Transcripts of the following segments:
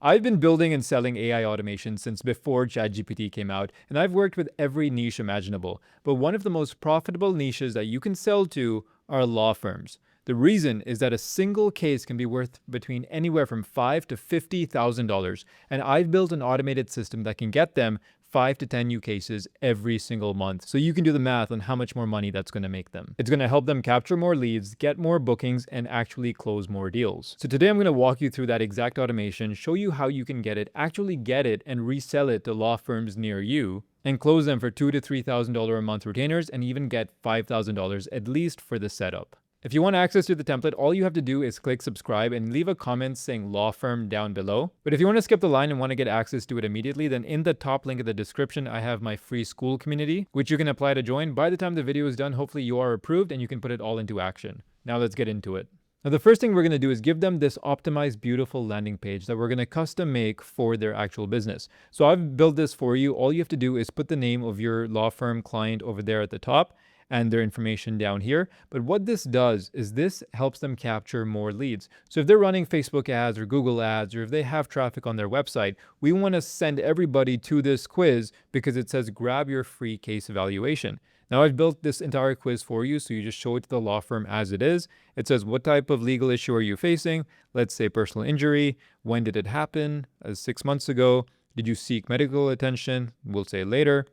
I've been building and selling AI automation since before ChatGPT came out, and I've worked with every niche imaginable. But one of the most profitable niches that you can sell to are law firms. The reason is that a single case can be worth between anywhere from $5,000 to $50,000, and I've built an automated system that can get them 5 to 10 new cases every single month. So you can do the math on how much more money that's going to make them. It's going to help them capture more leads, get more bookings, and actually close more deals. So today I'm going to walk you through that exact automation, show you how you can get it, actually get it, and resell it to law firms near you, and close them for $2,000 to $3,000 a month retainers, and even get $5,000 at least for the setup. If you want access to the template, all you have to do is click subscribe and leave a comment saying law firm down below. But if you want to skip the line and want to get access to it immediately, then in the top link of the description, I have my free school community, which you can apply to join. By the time the video is done, hopefully you are approved and you can put it all into action. Now let's get into it. Now, the first thing we're going to do is give them this optimized, beautiful landing page that we're going to custom make for their actual business. So I've built this for you. All you have to do is put the name of your law firm client over there at the top and their information down here. But what this does is this helps them capture more leads. So if they're running Facebook ads or Google ads, or if they have traffic on their website, we want to send everybody to this quiz because it says grab your free case evaluation. Now I've built this entire quiz for you, so you just show it to the law firm as it is. It says, what type of legal issue are you facing? Let's say personal injury. When did it happen? 6 months ago. Did you seek medical attention? We'll say later.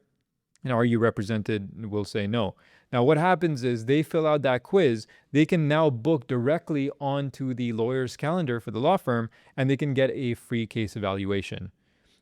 And are you represented? We'll say no. Now what happens is they fill out that quiz. They can now book directly onto the lawyer's calendar for the law firm, and they can get a free case evaluation.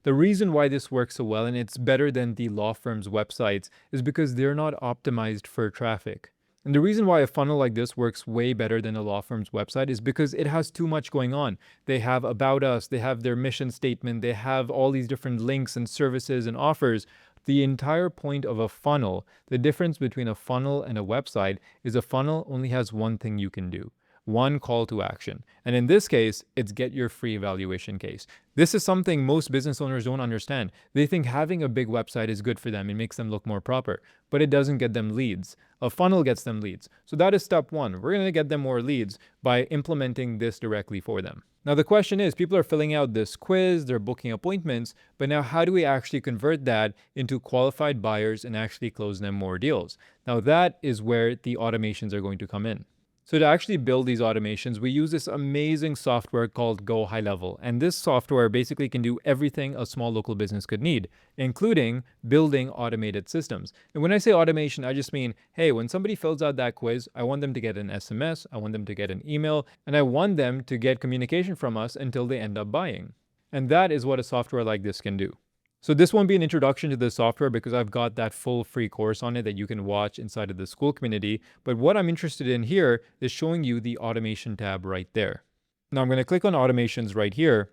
The reason why this works so well, and it's better than the law firm's websites, is because they're not optimized for traffic. And the reason why a funnel like this works way better than a law firm's website is because it has too much going on. They have about us, they have their mission statement, they have all these different links and services and offers. The entire point of a funnel, the difference between a funnel and a website, is a funnel only has one thing you can do. One call to action. And in this case, it's get your free evaluation case. This is something most business owners don't understand. They think having a big website is good for them. It makes them look more proper, but it doesn't get them leads. A funnel gets them leads. So that is step one. We're going to get them more leads by implementing this directly for them. Now the question is, people are filling out this quiz, they're booking appointments, but now how do we actually convert that into qualified buyers and actually close them more deals? Now that is where the automations are going to come in. So to actually build these automations, we use this amazing software called Go High Level. And this software basically can do everything a small local business could need, including building automated systems. And when I say automation, I just mean, hey, when somebody fills out that quiz, I want them to get an SMS, I want them to get an email, and I want them to get communication from us until they end up buying. And that is what a software like this can do. So this won't be an introduction to the software because I've got that full free course on it that you can watch inside of the school community. But what I'm interested in here is showing you the automation tab right there. Now I'm going to click on automations right here.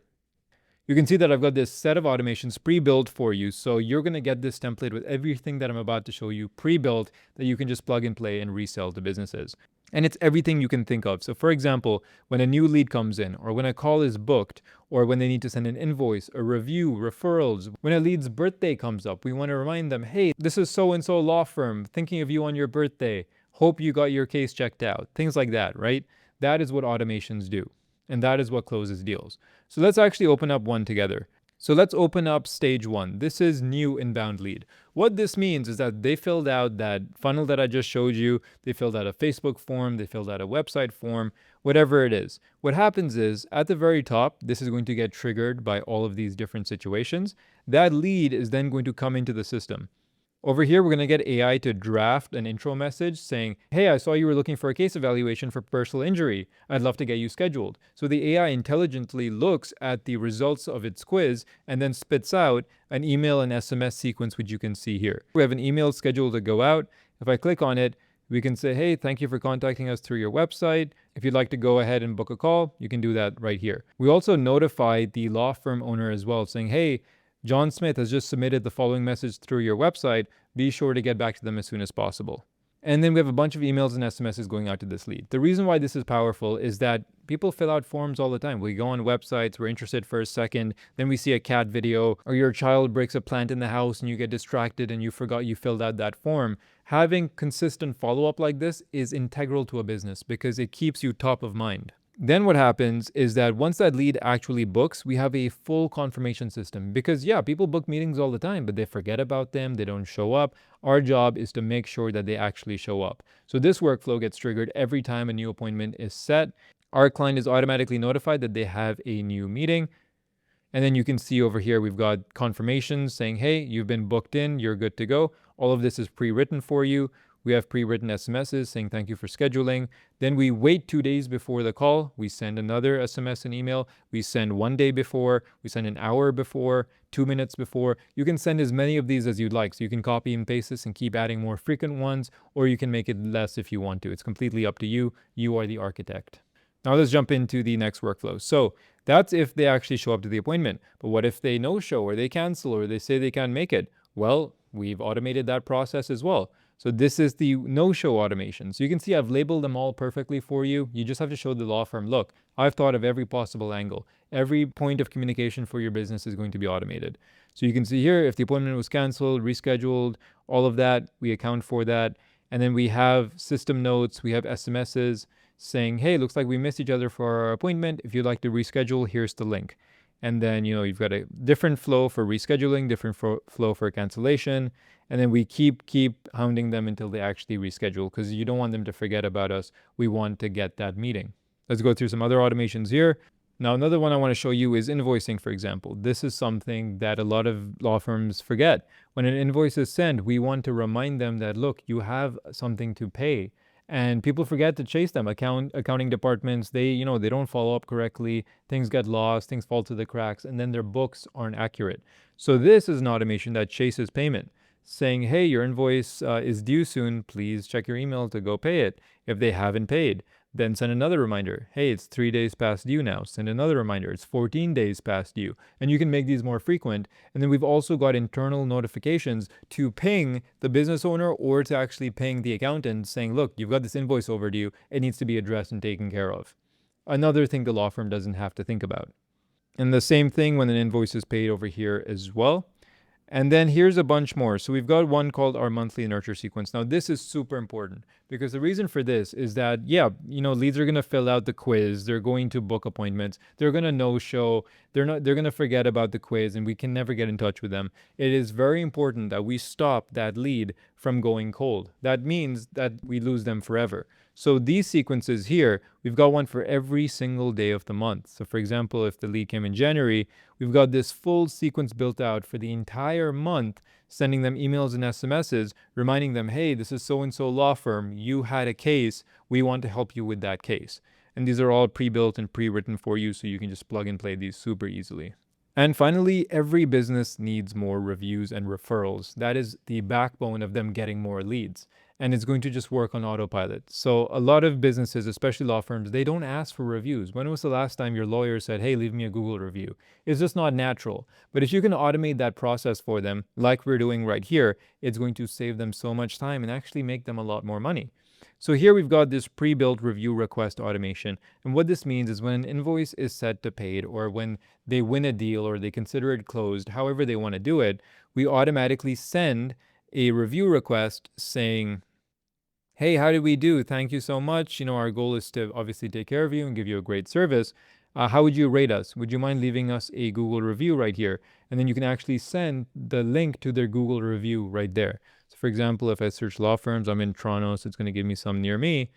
You can see that I've got this set of automations pre-built for you. So you're going to get this template with everything that I'm about to show you pre-built that you can just plug and play and resell to businesses. And it's everything you can think of. So for example, when a new lead comes in, or when a call is booked, or when they need to send an invoice, a review, referrals, when a lead's birthday comes up, we want to remind them, hey, this is so-and-so law firm thinking of you on your birthday. Hope you got your case checked out. Things like that, right? That is what automations do. And that is what closes deals. So let's actually open up one together. So let's open up stage one. This is new inbound lead. What this means is that they filled out that funnel that I just showed you. They filled out a Facebook form. They filled out a website form, whatever it is. What happens is at the very top, this is going to get triggered by all of these different situations. That lead is then going to come into the system. Over here, we're going to get AI to draft an intro message saying, hey, I saw you were looking for a case evaluation for personal injury. I'd love to get you scheduled. So the AI intelligently looks at the results of its quiz and then spits out an email and SMS sequence, which you can see here. We have an email scheduled to go out. If I click on it, we can say, hey, thank you for contacting us through your website. If you'd like to go ahead and book a call, you can do that right here. We also notify the law firm owner as well, saying, hey, John Smith has just submitted the following message through your website. Be sure to get back to them as soon as possible. And then we have a bunch of emails and SMSs going out to this lead. The reason why this is powerful is that people fill out forms all the time. We go on websites, we're interested for a second, then we see a cat video, or your child breaks a plant in the house and you get distracted and you forgot you filled out that form. Having consistent follow-up like this is integral to a business because it keeps you top of mind. Then what happens is that once that lead actually books, we have a full confirmation system. Because yeah, people book meetings all the time, but they forget about them, they don't show up. Our job is to make sure that they actually show up. So this workflow gets triggered every time a new appointment is set. Our client is automatically notified that they have a new meeting. And then you can see over here, we've got confirmations saying, hey, you've been booked in, you're good to go. All of this is pre-written for you. We have pre-written SMSs saying thank you for scheduling. Then we wait 2 days before the call. We send another SMS and email. We send 1 day before. We send an hour before, 2 minutes before. You can send as many of these as you'd like. So you can copy and paste this and keep adding more frequent ones, or you can make it less if you want to. It's completely up to you. You are the architect. Now let's jump into the next workflow. So that's if they actually show up to the appointment. But what if they no-show or they cancel or they say they can't make it? Well, we've automated that process as well. So this is the no-show automation. So you can see I've labeled them all perfectly for you. You just have to show the law firm, look, I've thought of every possible angle. Every point of communication for your business is going to be automated. So you can see here, if the appointment was canceled, rescheduled, all of that, we account for that. And then we have system notes, we have SMSs saying, hey, looks like we missed each other for our appointment. If you'd like to reschedule, here's the link. And then, you've got a different flow for rescheduling, different flow for cancellation. And then we keep hounding them until they actually reschedule, because you don't want them to forget about us. We want to get that meeting. Let's go through some other automations here. Now, another one I want to show you is invoicing, for example. This is something that a lot of law firms forget. When an invoice is sent, we want to remind them that, look, you have something to pay. And people forget to chase them. Accounting departments, they don't follow up correctly. Things get lost, things fall to the cracks, and then their books aren't accurate. So this is an automation that chases payment, saying, hey, your invoice is due soon. Please check your email to go pay it. If they haven't paid, then send another reminder. Hey, it's 3 days past due now. Send another reminder. It's 14 days past due. And you can make these more frequent. And then we've also got internal notifications to ping the business owner or to actually ping the accountant saying, look, you've got this invoice overdue. It needs to be addressed and taken care of. Another thing the law firm doesn't have to think about. And the same thing when an invoice is paid over here as well. And then here's a bunch more. So we've got one called our monthly nurture sequence. Now, this is super important because the reason for this is that, leads are going to fill out the quiz. They're going to book appointments. They're going to no-show. They're going to forget about the quiz, and we can never get in touch with them. It is very important that we stop that lead from going cold. That means that we lose them forever. So these sequences here, we've got one for every single day of the month. So for example, if the lead came in January, we've got this full sequence built out for the entire month, sending them emails and SMSs, reminding them, hey, this is so-and-so law firm. You had a case. We want to help you with that case. And these are all pre-built and pre-written for you, so you can just plug and play these super easily. And finally, every business needs more reviews and referrals. That is the backbone of them getting more leads. And it's going to just work on autopilot. So a lot of businesses, especially law firms, they don't ask for reviews. When was the last time your lawyer said, hey, leave me a Google review? It's just not natural. But if you can automate that process for them, like we're doing right here, it's going to save them so much time and actually make them a lot more money. So here we've got this pre-built review request automation. And what this means is when an invoice is set to paid, or when they win a deal or they consider it closed, however they want to do it, we automatically send a review request saying, hey, how did we do? Thank you so much. Our goal is to obviously take care of you and give you a great service. How would you rate us? Would you mind leaving us a Google review right here? And then you can actually send the link to their Google review right there. So for example, if I search law firms, I'm in Toronto, so it's going to give me some near me.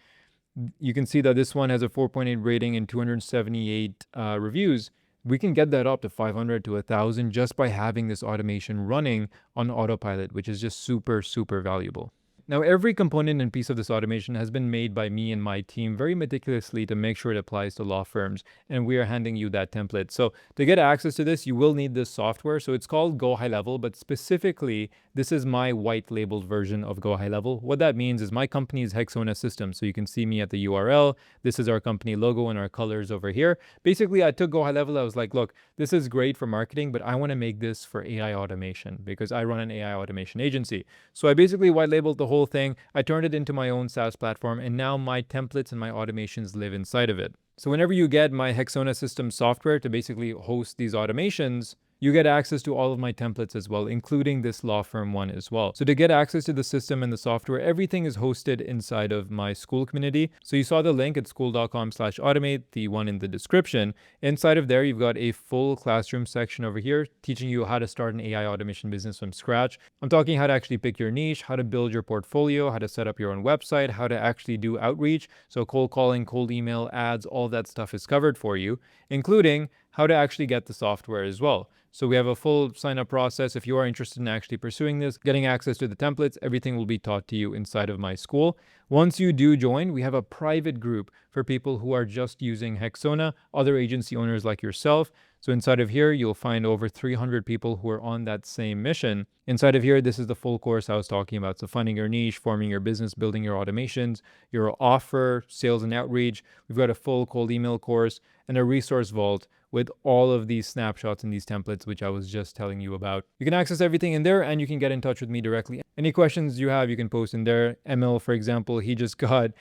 You can see that this one has a 4.8 rating and 278 reviews. We can get that up to 500 to 1,000 just by having this automation running on autopilot, which is just super, super valuable. Now, every component and piece of this automation has been made by me and my team very meticulously to make sure it applies to law firms, and we are handing you that template. So to get access to this, you will need this software. So it's called Go High Level, but specifically, this is my white labeled version of Go High Level. What that means is my company is Hexona Systems. So you can see me at the URL. This is our company logo and our colors over here. Basically, I took Go High Level. I was like, look, this is great for marketing, but I want to make this for AI automation because I run an AI automation agency. So I basically white labeled the whole thing. I turned it into my own SaaS platform, and now my templates and my automations live inside of it. So whenever you get my Hexona Systems software to basically host these automations, you get access to all of my templates as well, including this law firm one as well. So to get access to the system and the software, everything is hosted inside of my Skool community. So you saw the link at skool.com/automate, the one in the description. Inside of there, you've got a full classroom section over here teaching you how to start an AI automation business from scratch. I'm talking how to actually pick your niche, how to build your portfolio, how to set up your own website, how to actually do outreach. So cold calling, cold email, ads, all that stuff is covered for you, including how to actually get the software as well. So we have a full sign up process. If you are interested in actually pursuing this, getting access to the templates, everything will be taught to you inside of my Skool. Once you do join, we have a private group for people who are just using Hexona, other agency owners like yourself. So inside of here, you'll find over 300 people who are on that same mission. Inside of here, this is the full course I was talking about. So finding your niche, forming your business, building your automations, your offer, sales and outreach. We've got a full cold email course and a resource vault with all of these snapshots and these templates, which I was just telling you about. You can access everything in there and you can get in touch with me directly. Any questions you have, you can post in there. ML, for example, he just got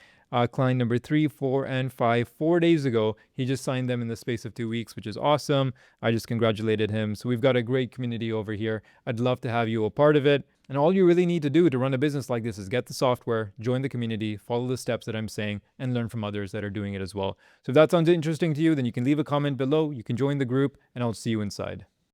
client number 3, 4, and 5 4 days ago. He just signed them in the space of 2 weeks, which is awesome. I just congratulated him. So we've got a great community over here. I'd love to have you a part of it. And all you really need to do to run a business like this is get the software, join the community, follow the steps that I'm saying, and learn from others that are doing it as well. So if that sounds interesting to you, then you can leave a comment below, you can join the group, and I'll see you inside.